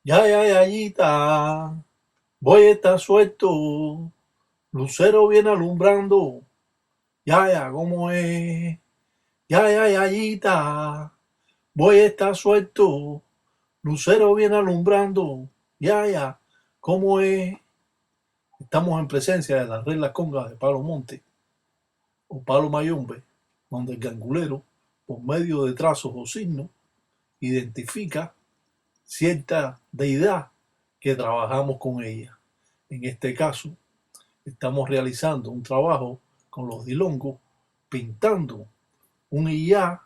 Yayita, voy a estar suelto, lucero viene alumbrando, yaya, ¿cómo es? Yayita, voy a estar suelto, lucero viene alumbrando, yaya, ¿cómo es? Estamos en presencia de las reglas congas de Palo Monte o Palo Mayombe, donde el gangulero, por medio de trazos o signos, identifica cierta deidad que trabajamos con ella. En este caso, estamos realizando un trabajo con los dilongos, pintando un Iyá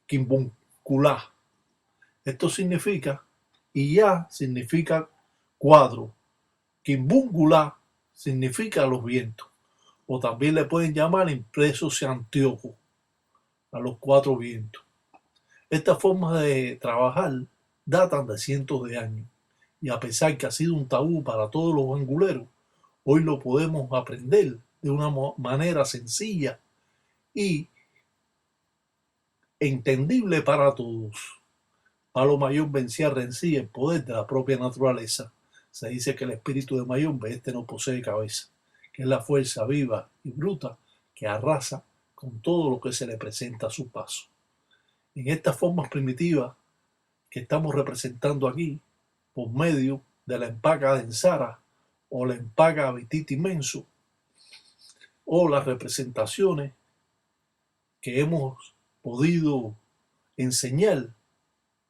quimbunculá. Esto significa, Iyá significa cuadro, quimbunculá significa los vientos, o también le pueden llamar impreso Antioco a los cuatro vientos. Estas formas de trabajar datan de cientos de años y a pesar que ha sido un tabú para todos los anguleros, hoy lo podemos aprender de una manera sencilla y entendible para todos. Palo Mayombe encierra en sí el poder de la propia naturaleza. Se dice que el espíritu de Mayombe no posee cabeza, que es la fuerza viva y bruta que arrasa con todo lo que se le presenta a su paso. En estas formas primitivas que estamos representando aquí, por medio de la empaca de Ensara o la empaca Vititi Menso, o las representaciones que hemos podido enseñar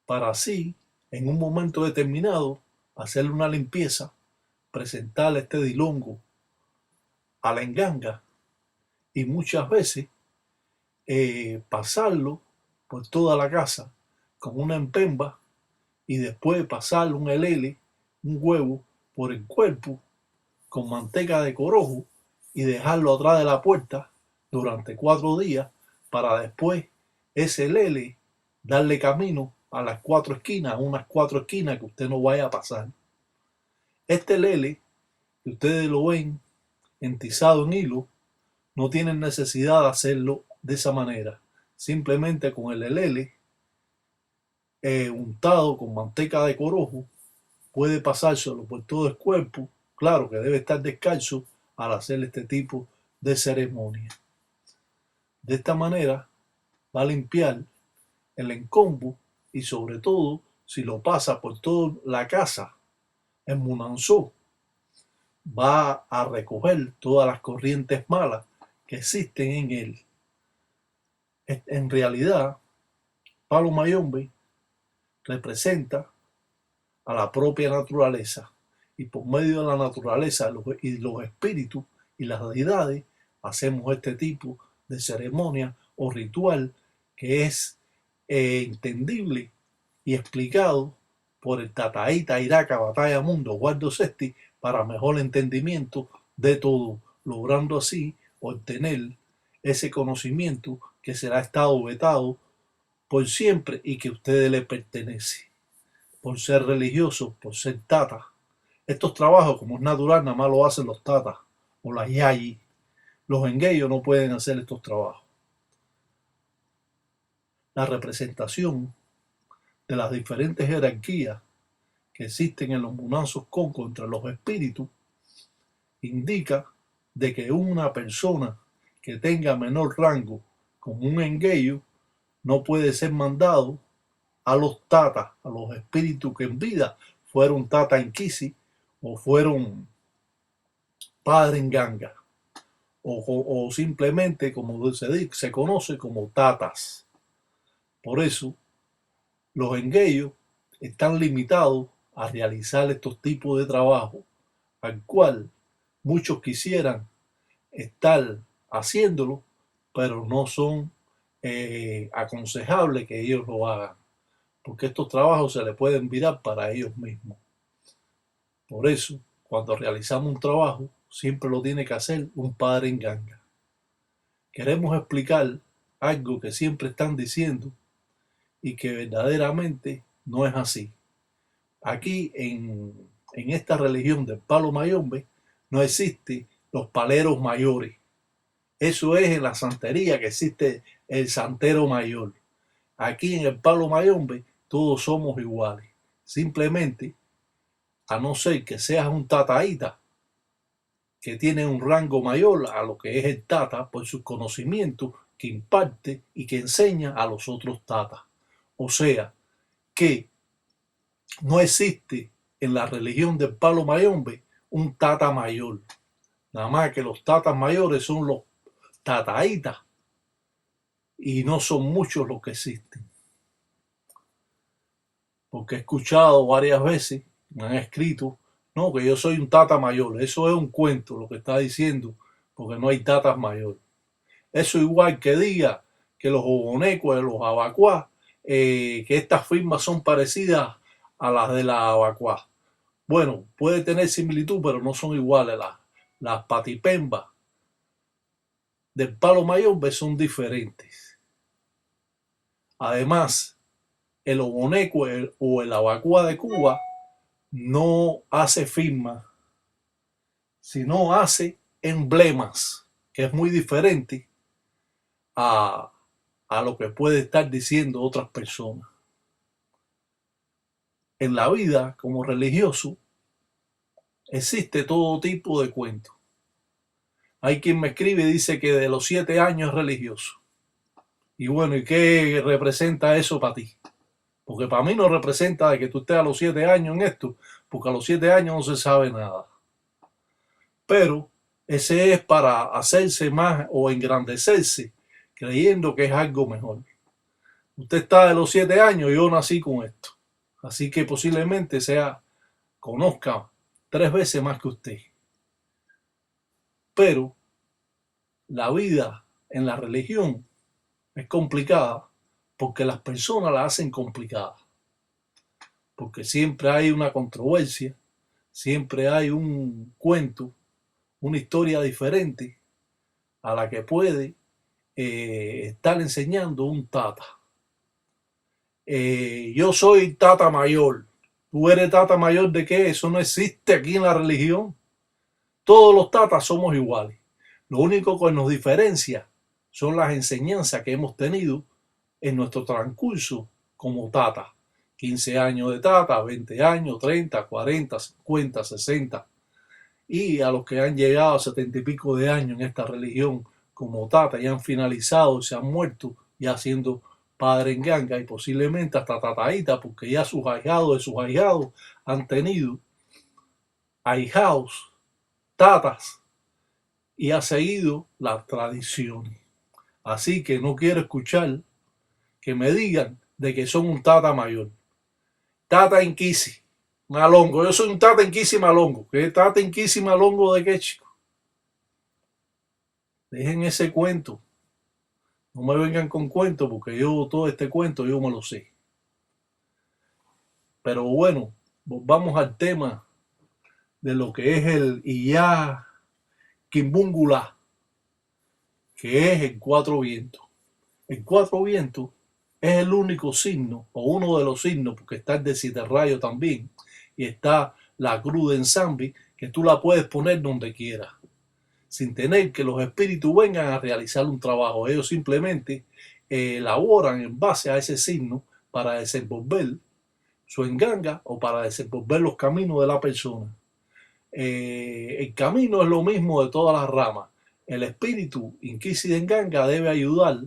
para así, en un momento determinado, hacerle una limpieza, presentarle este dilongo a la enganga y muchas veces pasarlo por toda la casa con una empemba y después pasarle un elele, un huevo, por el cuerpo con manteca de corojo y dejarlo atrás de la puerta durante 4 días para después ese lele darle camino a las 4 esquinas, a unas 4 esquinas que usted no vaya a pasar. Este lele, que ustedes lo ven entizado en hilo, no tienen necesidad de hacerlo de esa manera. Simplemente con el lele untado con manteca de corojo, puede pasárselo por todo el cuerpo. Claro que debe estar descalzo al hacer este tipo de ceremonia. De esta manera va a limpiar el encombo y sobre todo si lo pasa por toda la casa en Munanzó, va a recoger todas las corrientes malas que existen en él. En realidad, Palo Mayombe representa a la propia naturaleza y por medio de la naturaleza y los espíritus y las deidades hacemos este tipo de ceremonia o ritual que es entendible y explicado por el Tataíta Iraca Batalla Mundo Guardo Sesti para mejor entendimiento de todo, logrando así obtener ese conocimiento que será estado vetado por siempre y que a ustedes les pertenece por ser religiosos, por ser tatas. Estos trabajos, como es natural, nada más lo hacen los tatas o las yayi. Los engueyos no pueden hacer estos trabajos. La representación de las diferentes jerarquías que existen en los munanzos concos entre los espíritus indica de que una persona que tenga menor rango como un engueyo no puede ser mandado a los tatas, a los espíritus que en vida fueron tata inquisi o fueron padre en ganga o simplemente como se conoce como tatas. Por eso los engueyos están limitados a realizar estos tipos de trabajo al cual muchos quisieran estar haciéndolo, pero no son aconsejables que ellos lo hagan, porque estos trabajos se les pueden virar para ellos mismos. Por eso, cuando realizamos un trabajo, siempre lo tiene que hacer un padre en ganga. Queremos explicar algo que siempre están diciendo y que verdaderamente no es así. Aquí en esta religión del Palo Mayombe no existe los paleros mayores. Eso es en la santería que existe el santero mayor. Aquí en el Palo Mayombe todos somos iguales. Simplemente a no ser que seas un tataíta, que tiene un rango mayor a lo que es el tata por sus conocimientos que imparte y que enseña a los otros tatas. O sea, que no existe en la religión del palo mayombe un tata mayor. Nada más que los tatas mayores son los tataítas y no son muchos los que existen. Porque he escuchado varias veces, me han escrito, no, que yo soy un tata mayor. Eso es un cuento lo que está diciendo, porque no hay tatas mayores. Eso igual que diga que los obonecos, los abacuás, que estas firmas son parecidas a las de la abacuá. Bueno, puede tener similitud, pero no son iguales. Las patipembas del palo mayombe son diferentes. Además, el oboneco o el abacuá de Cuba no hace firma, sino hace emblemas, que es muy diferente a, a lo que puede estar diciendo otras personas. En la vida, como religioso, existe todo tipo de cuentos. Hay quien me escribe y dice que de los 7 años es religioso. Y bueno, ¿y qué representa eso para ti? Porque para mí no representa de que tú estés a los 7 años en esto, porque a los 7 años no se sabe nada. Pero ese es para hacerse más o engrandecerse, creyendo que es algo mejor. Usted está de los 7 años, yo nací con esto. Así que posiblemente conozca 3 veces más que usted. Pero la vida en la religión es complicada porque las personas la hacen complicada. Porque siempre hay una controversia, siempre hay un cuento, una historia diferente a la que puede estar enseñando un tata. Yo soy tata mayor. ¿Tú eres tata mayor de qué? Eso no existe aquí en la religión. Todos los tatas somos iguales. Lo único que nos diferencia son las enseñanzas que hemos tenido en nuestro transcurso como tata. 15 años de tata, 20 años, 30, 40, 50, 60. Y a los que han llegado a 70 y pico de años en esta religión como tata y han finalizado, se han muerto ya siendo padre en ganga y posiblemente hasta tataíta, porque ya sus ahijados de sus ahijados han tenido ahijados, tatas, y ha seguido las tradiciones. Así que no quiero escuchar que me digan de que son un tata mayor. Tata Inquisi, Malongo. Yo soy un Tata Inquisi Malongo. ¿Qué Tata Inquisi Malongo de qué, chico? Dejen ese cuento. No me vengan con cuentos porque yo todo este cuento yo me lo sé. Pero bueno, vamos al tema de lo que es el Iyá Quimbúngula, que es el cuatro vientos. El cuatro vientos es el único signo, o uno de los signos, porque está el de siete rayos también, y está la cruz de Ensambi, que tú la puedes poner donde quieras, sin tener que los espíritus vengan a realizar un trabajo. Ellos simplemente elaboran en base a ese signo para desenvolver su enganga o para desenvolver los caminos de la persona. El camino es lo mismo de todas las ramas. El espíritu Inquisi de enganga debe ayudar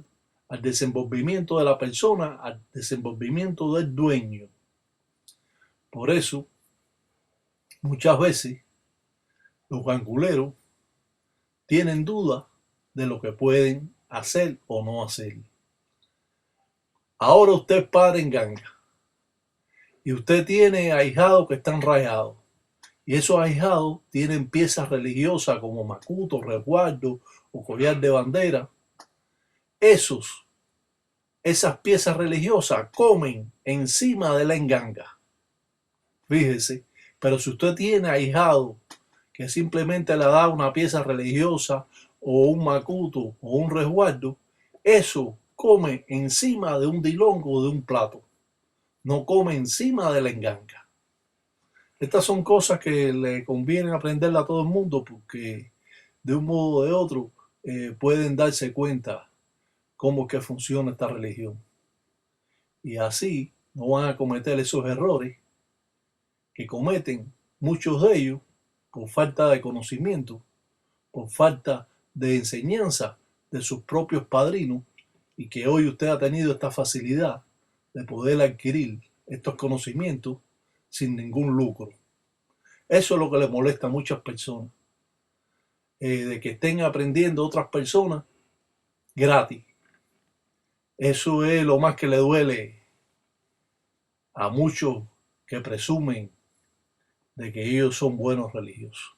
al desenvolvimiento de la persona, al desenvolvimiento del dueño. Por eso, muchas veces, los ganguleros tienen dudas de lo que pueden hacer o no hacer. Ahora usted es padre en ganga y usted tiene ahijados que están rayados. Y esos ahijados tienen piezas religiosas como macuto, resguardo o collar de bandera. Esas piezas religiosas comen encima de la enganga. Fíjese, pero si usted tiene ahijado que simplemente le da una pieza religiosa o un macuto o un resguardo, eso come encima de un dilongo o de un plato, no come encima de la enganga. Estas son cosas que le conviene aprenderla a todo el mundo porque de un modo o de otro pueden darse cuenta cómo es que funciona esta religión. Y así no van a cometer esos errores que cometen muchos de ellos, por falta de conocimiento, por falta de enseñanza de sus propios padrinos, y que hoy usted ha tenido esta facilidad de poder adquirir estos conocimientos sin ningún lucro. Eso es lo que le molesta a muchas personas, de que estén aprendiendo otras personas gratis. Eso es lo más que le duele a muchos que presumen de que ellos son buenos religiosos.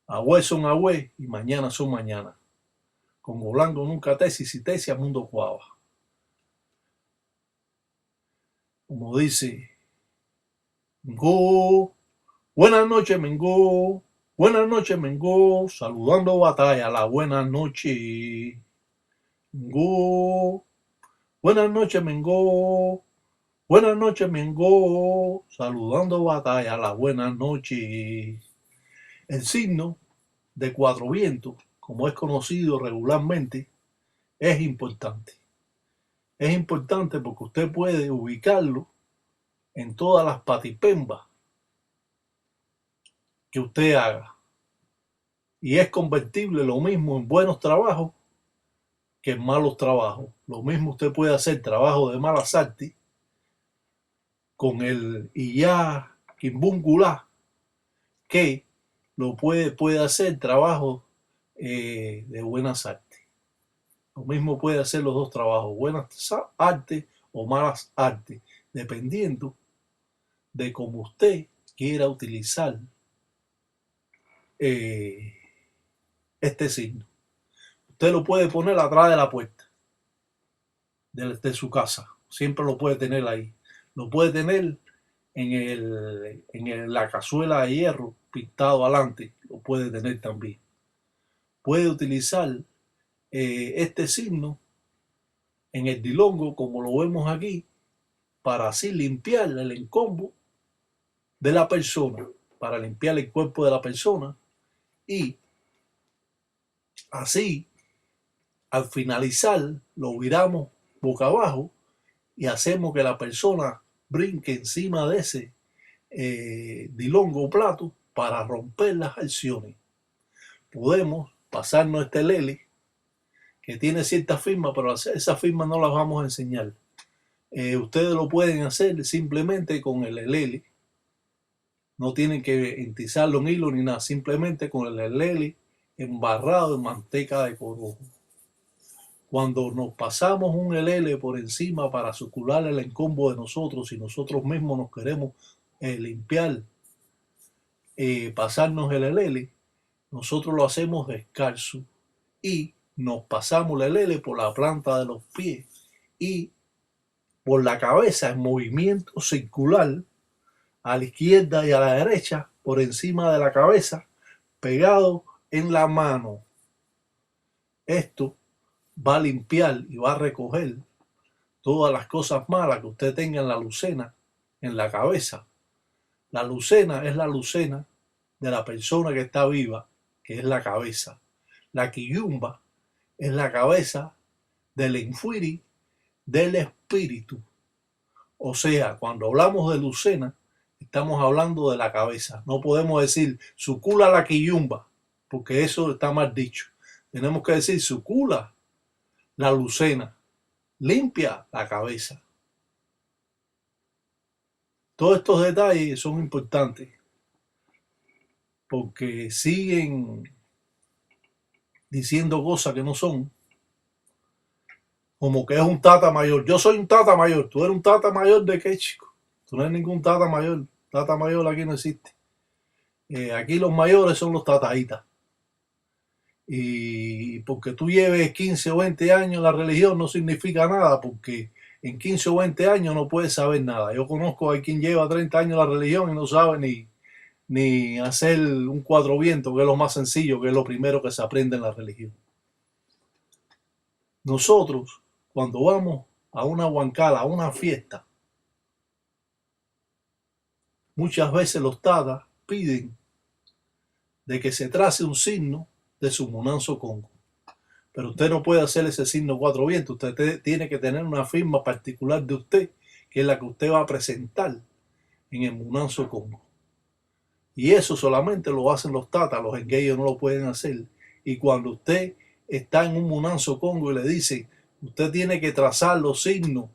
Agüe son agüe y mañana son mañana. Congo blanco nunca tesis y tesis a mundo cuava. Como dice Mengo, buenas noches Mengo, buenas noches Mengo, saludando batalla, la buenas noches Mengo, buenas noches Mengo, buenas noches Mengo, saludando batalla, la buenas noches. El signo de Cuatro Vientos, como es conocido regularmente, es importante. Es importante porque usted puede ubicarlo en todas las patipembas que usted haga. Y es convertible lo mismo en buenos trabajos que en malos trabajos. Lo mismo usted puede hacer trabajo de malas artes con el Iyá Kimbungulá, que lo puede hacer trabajo de buenas artes. Lo mismo puede hacer los dos trabajos, buenas artes o malas artes, dependiendo de cómo usted quiera utilizar este signo. Usted lo puede poner atrás de la puerta de su casa. Siempre lo puede tener ahí. Lo puede tener en la cazuela de hierro pintado adelante. Lo puede tener también. Puede utilizar este signo en el dilongo, como lo vemos aquí, para así limpiar el encombo de la persona, para limpiar el cuerpo de la persona, y así al finalizar lo viramos boca abajo y hacemos que la persona brinque encima de ese dilongo plato para romper las acciones. Podemos pasarnos este lele que tiene cierta firma, pero esas firmas no las vamos a enseñar. Ustedes lo pueden hacer simplemente con el lele. No tienen que entizarlo en hilo ni nada, simplemente con el lele embarrado en manteca de corojo. Cuando nos pasamos un elele por encima para sucular el encombo de nosotros, y nosotros mismos nos queremos limpiar, pasarnos el elele, nosotros lo hacemos descalzo y nos pasamos el elele por la planta de los pies y por la cabeza en movimiento circular a la izquierda y a la derecha, por encima de la cabeza, pegado en la mano. Esto va a limpiar y va a recoger todas las cosas malas que usted tenga en la lucena, en la cabeza. La lucena es la lucena de la persona que está viva, que es la cabeza. La quiyumba es la cabeza del enfuiri, del espíritu. O sea, cuando hablamos de lucena, estamos hablando de la cabeza. No podemos decir sucula la quiyumba, porque eso está mal dicho. Tenemos que decir sucula la lucena, limpia la cabeza. Todos estos detalles son importantes porque siguen diciendo cosas que no son, como que es un tata mayor. Yo soy un tata mayor. ¿Tú eres un tata mayor de qué, chico? Tú no eres ningún tata mayor. Tata mayor aquí no existe. Aquí los mayores son los tataitas. Y porque tú lleves 15 o 20 años en la religión no significa nada, porque en 15 o 20 años no puedes saber nada. Yo conozco a quien lleva 30 años en la religión y no sabe ni hacer un cuatro vientos, que es lo más sencillo, que es lo primero que se aprende en la religión. Nosotros, cuando vamos a una huancala, a una fiesta, muchas veces los tatas piden de que se trace un signo de su Munanzo Congo. Pero usted no puede hacer ese signo cuatro vientos. Usted tiene que tener una firma particular de usted, que es la que usted va a presentar en el Munanzo Congo. Y eso solamente lo hacen los tatas, los engueyos no lo pueden hacer. Y cuando usted está en un Munanzo Congo y le dicen, usted tiene que trazar los signos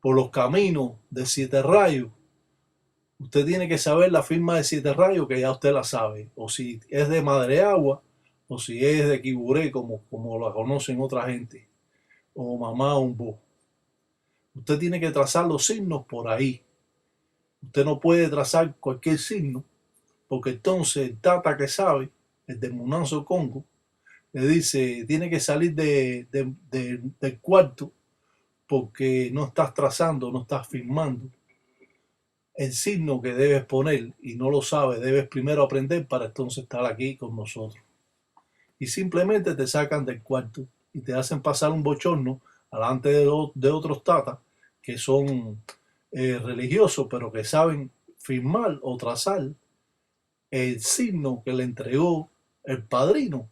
por los caminos de 7 rayos, usted tiene que saber la firma de 7 rayos, que ya usted la sabe. O si es de Madre Agua, o si es de Quiburé, como la conocen otra gente, o Mamá Umbo. Usted tiene que trazar los signos por ahí. Usted no puede trazar cualquier signo, porque entonces el tata que sabe, el de Munanzo Congo, le dice, tiene que salir del cuarto porque no estás trazando, no estás firmando el signo que debes poner y no lo sabes, debes primero aprender para entonces estar aquí con nosotros. Y simplemente te sacan del cuarto y te hacen pasar un bochorno delante de otros tatas que son religiosos, pero que saben firmar o trazar el signo que le entregó el padrino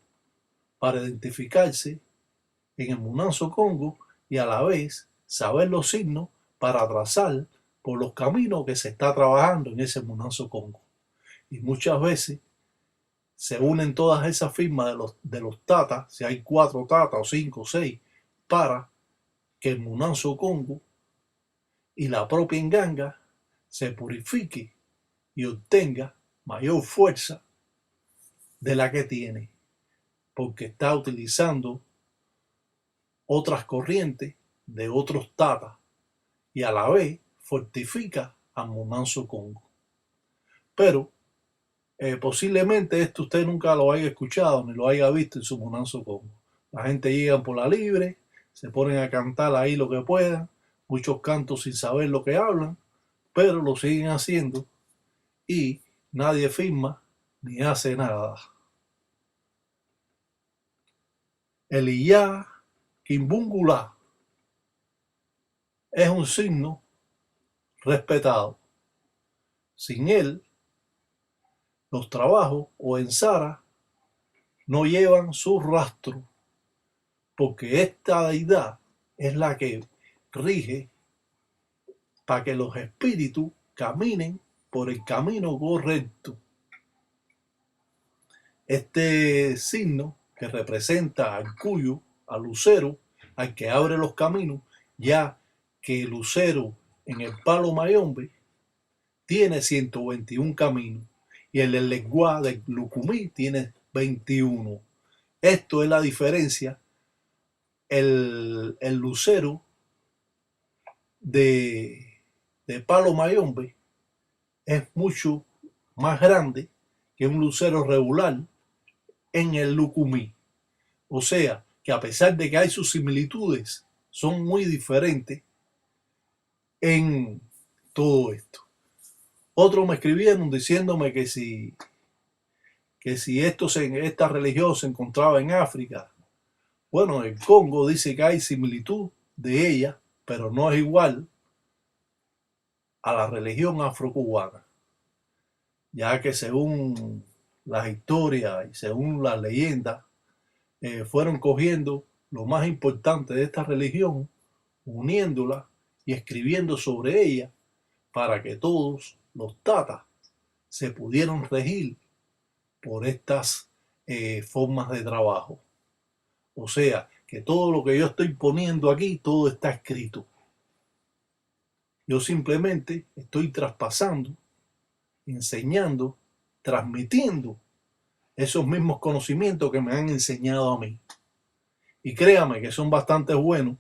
para identificarse en el Munanzo Congo y a la vez saber los signos para trazar por los caminos que se está trabajando en ese Munanzo Congo. Y muchas veces se unen todas esas firmas de los tatas, si hay 4 tatas o 5 o 6, para que el Munanzo Congo y la propia Nganga se purifique y obtenga mayor fuerza de la que tiene, porque está utilizando otras corrientes de otros tatas y a la vez fortifica a Munanzo Congo. Pero posiblemente esto usted nunca lo haya escuchado ni lo haya visto en su Munanzo Congo. La gente llega por la libre, se ponen a cantar ahí lo que puedan, muchos cantos sin saber lo que hablan, pero lo siguen haciendo y nadie firma ni hace nada. El Iyá Kimbungulá es un signo respetado. Sin él, los trabajos o en Sara no llevan su rastro, porque esta deidad es la que rige para que los espíritus caminen por el camino correcto. Este signo que representa al cuyo, al lucero, al que abre los caminos, ya que el lucero en el palo mayombe tiene 121 caminos y el lenguaje del lucumí tiene 21. Esto es la diferencia. El lucero de palo mayombe es mucho más grande que un lucero regular en el lucumí. O sea, que a pesar de que hay sus similitudes, son muy diferentes en todo esto. Otros me escribieron diciéndome que si esta religión se encontraba en África. Bueno, el Congo dice que hay similitud de ella, pero no es igual a la religión afrocubana, ya que según las historias y según las leyendas, fueron cogiendo lo más importante de esta religión, uniéndola y escribiendo sobre ella para que todos los tatas se pudieran regir por estas formas de trabajo. O sea, que todo lo que yo estoy poniendo aquí, todo está escrito. Yo simplemente estoy traspasando, enseñando, transmitiendo esos mismos conocimientos que me han enseñado a mí. Y créame que son bastante buenos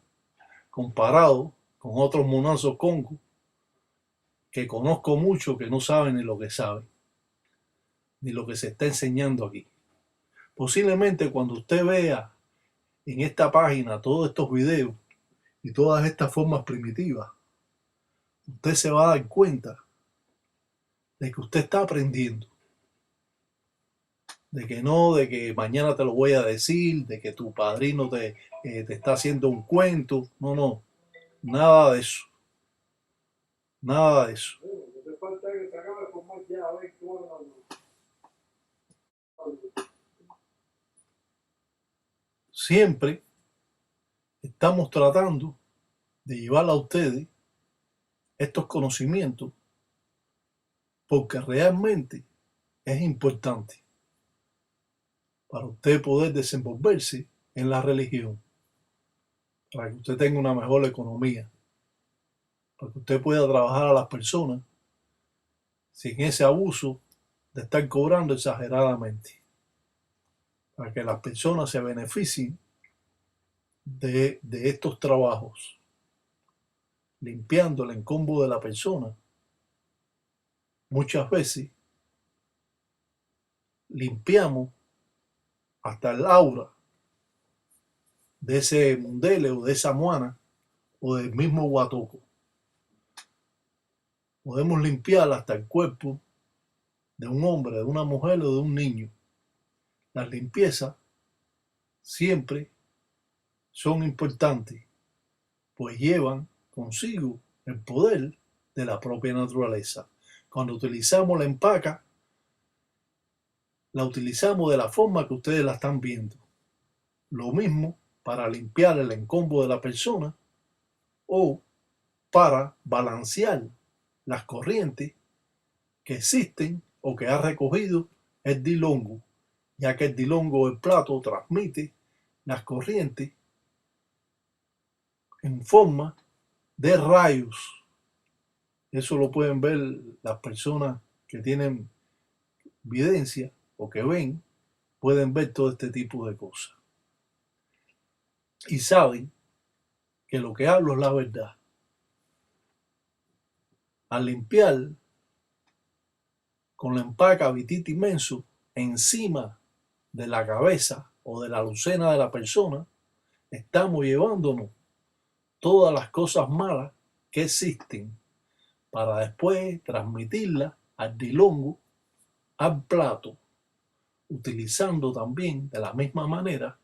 comparados con otros Munanzos Congo que conozco mucho que no saben ni lo que saben, ni lo que se está enseñando aquí. Posiblemente cuando usted vea en esta página todos estos videos y todas estas formas primitivas, usted se va a dar cuenta de que usted está aprendiendo. De que no, de que mañana te lo voy a decir, de que tu padrino te está haciendo un cuento. No, no, nada de eso. Nada de eso. Siempre estamos tratando de llevar a ustedes estos conocimientos porque realmente es importante para usted poder desenvolverse en la religión, para que usted tenga una mejor economía, para que usted pueda trabajar a las personas sin ese abuso de estar cobrando exageradamente, para que las personas se beneficien de estos trabajos, limpiando el encombo de la persona. Muchas veces limpiamos hasta el aura de ese mundele o de esa muana o del mismo guatoco. Podemos limpiar hasta el cuerpo de un hombre, de una mujer o de un niño. Las limpiezas siempre son importantes, pues llevan consigo el poder de la propia naturaleza. Cuando utilizamos la empaca, la utilizamos de la forma que ustedes la están viendo. Lo mismo para limpiar el encombo de la persona o para balancear las corrientes que existen o que ha recogido el dilongo, ya que el dilongo del plato transmite las corrientes en forma de rayos. Eso lo pueden ver las personas que tienen videncia o que ven, pueden ver todo este tipo de cosas. Y saben que lo que hablo es la verdad. Al limpiar con la empaca vititi menso encima de la cabeza o de la lucena de la persona, estamos llevándonos todas las cosas malas que existen para después transmitirlas al dilongo, al plato, utilizando también de la misma manera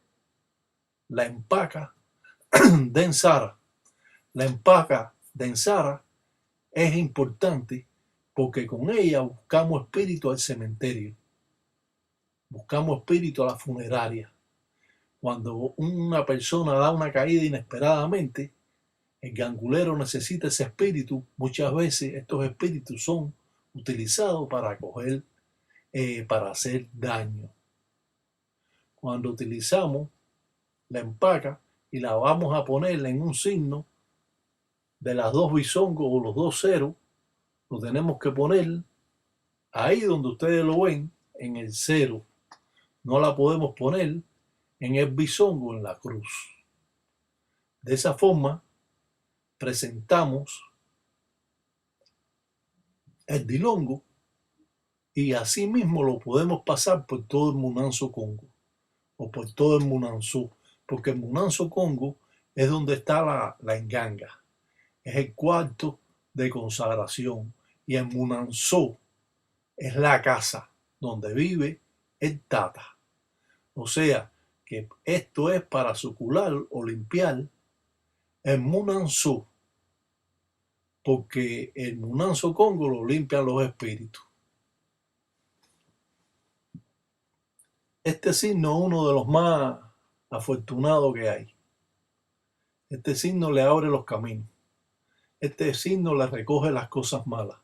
la empaca densara. La empaca densara es importante porque con ella buscamos espíritu al cementerio, buscamos espíritu a la funeraria. Cuando una persona da una caída inesperadamente, el gangulero necesita ese espíritu. Muchas veces estos espíritus son utilizados para coger, para hacer daño. Cuando utilizamos la empaca y la vamos a poner en un signo de las dos bisongos o los dos ceros, lo tenemos que poner ahí donde ustedes lo ven, en el cero. No la podemos poner en el bisongo, en la cruz. De esa forma presentamos el dilongo y así mismo lo podemos pasar por todo el Munanzo Congo o por todo el Munanzó, porque el Munanzo Congo es donde está la enganga, es el cuarto de consagración, y el Munanzó es la casa donde vive el Tata. O sea que esto es para sucular o limpiar el Munanzó, porque el Munanzo Congo lo limpian los espíritus. Este signo es uno de los más afortunados que hay. Este signo le abre los caminos. Este signo le recoge las cosas malas.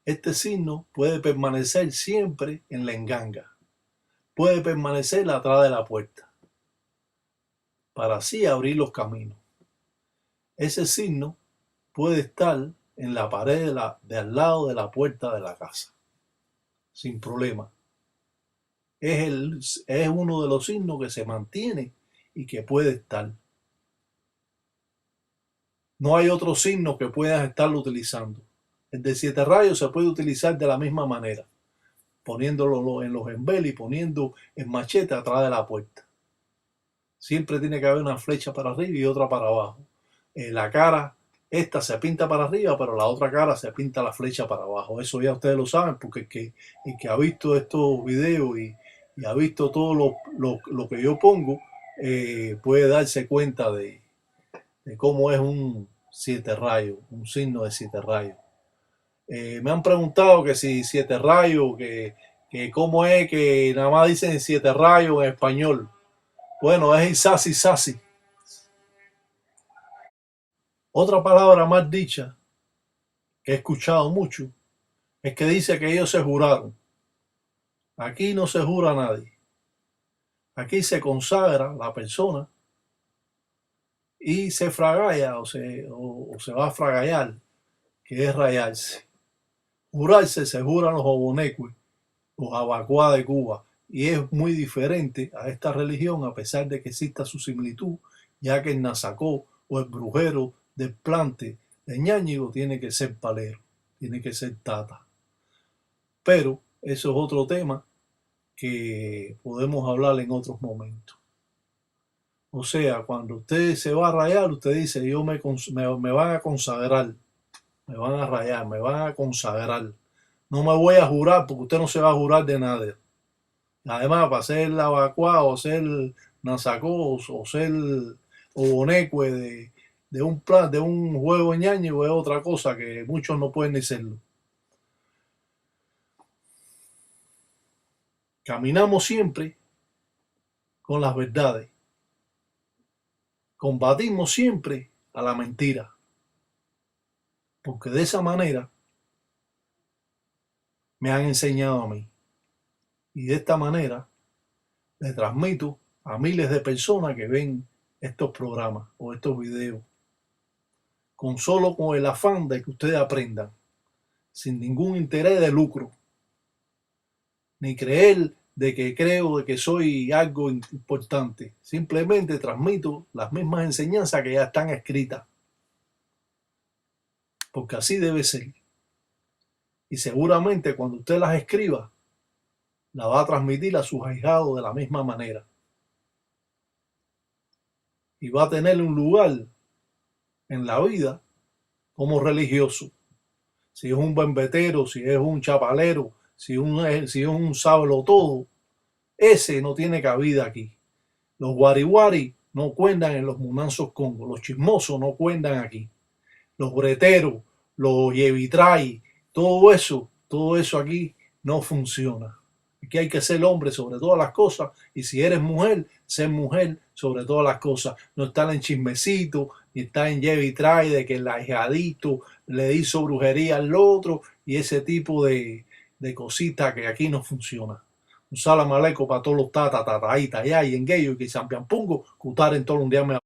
Este signo puede permanecer siempre en la enganga. Puede permanecer atrás de la puerta, para así abrir los caminos. Ese signo puede estar en la pared de al lado de la puerta de la casa, sin problema. Es uno de los signos que se mantiene y que puede estar. No hay otro signo que puedas estarlo utilizando. El de 7 rayos se puede utilizar de la misma manera, poniéndolo en los embeles y poniendo el machete atrás de la puerta. Siempre tiene que haber una flecha para arriba y otra para abajo. La cara, esta se pinta para arriba, pero la otra cara se pinta la flecha para abajo. Eso ya ustedes lo saben, porque el que ha visto estos videos y ha visto todo lo que yo pongo, puede darse cuenta de cómo es un 7 rayos, un signo de 7 rayos. Me han preguntado que si 7 rayos, que cómo es que nada más dicen 7 rayos en español. Bueno, es Isasi Sasi. Otra palabra más dicha que he escuchado mucho es que dice que ellos se juraron. Aquí no se jura a nadie. Aquí se consagra la persona y se fragalla o se va a fragallar, que es rayarse. Jurarse se juran los obonecues, los abacuá de Cuba, y es muy diferente a esta religión a pesar de que exista su similitud, ya que el nasacó o el brujero del plante de Ñáñigo tiene que ser palero, tiene que ser tata. Pero eso es otro tema que podemos hablar en otros momentos. O sea, cuando usted se va a rayar, usted dice, me van a consagrar, me van a rayar, me van a consagrar. No me voy a jurar porque usted no se va a jurar de nada. Además, para ser lavacuá o ser nasacó o ser obonecue de un juego ñaño es otra cosa que muchos no pueden ni serlo. Caminamos siempre con las verdades. Combatimos siempre a la mentira. Porque de esa manera me han enseñado a mí. Y de esta manera le transmito a miles de personas que ven estos programas o estos videos. Con el afán de que ustedes aprendan. Sin ningún interés de lucro. Ni creer de que creo de que soy algo importante. Simplemente transmito las mismas enseñanzas que ya están escritas. Porque así debe ser. Y seguramente cuando usted las escriba, la va a transmitir a sus ahijados de la misma manera. Y va a tener un lugar en la vida como religioso. Si es un bembetero, si es un chapalero, si es un sábelo todo, ese no tiene cabida aquí. Los guarihuari no cuentan en los munanzos Congo, los chismosos no cuentan aquí. Los breteros, los yevitrai, todo eso aquí no funciona. Aquí hay que ser hombre sobre todas las cosas y si eres mujer, ser mujer sobre todas las cosas. No estar en chismecito, ni estar en yevitrai de que el ahijadito le hizo brujería al otro y ese tipo de cositas que aquí no funciona. Un salam aleikum para todos los tata, tataíta, y en Gueyo y que Sampiampungo, Cutar en todo un día me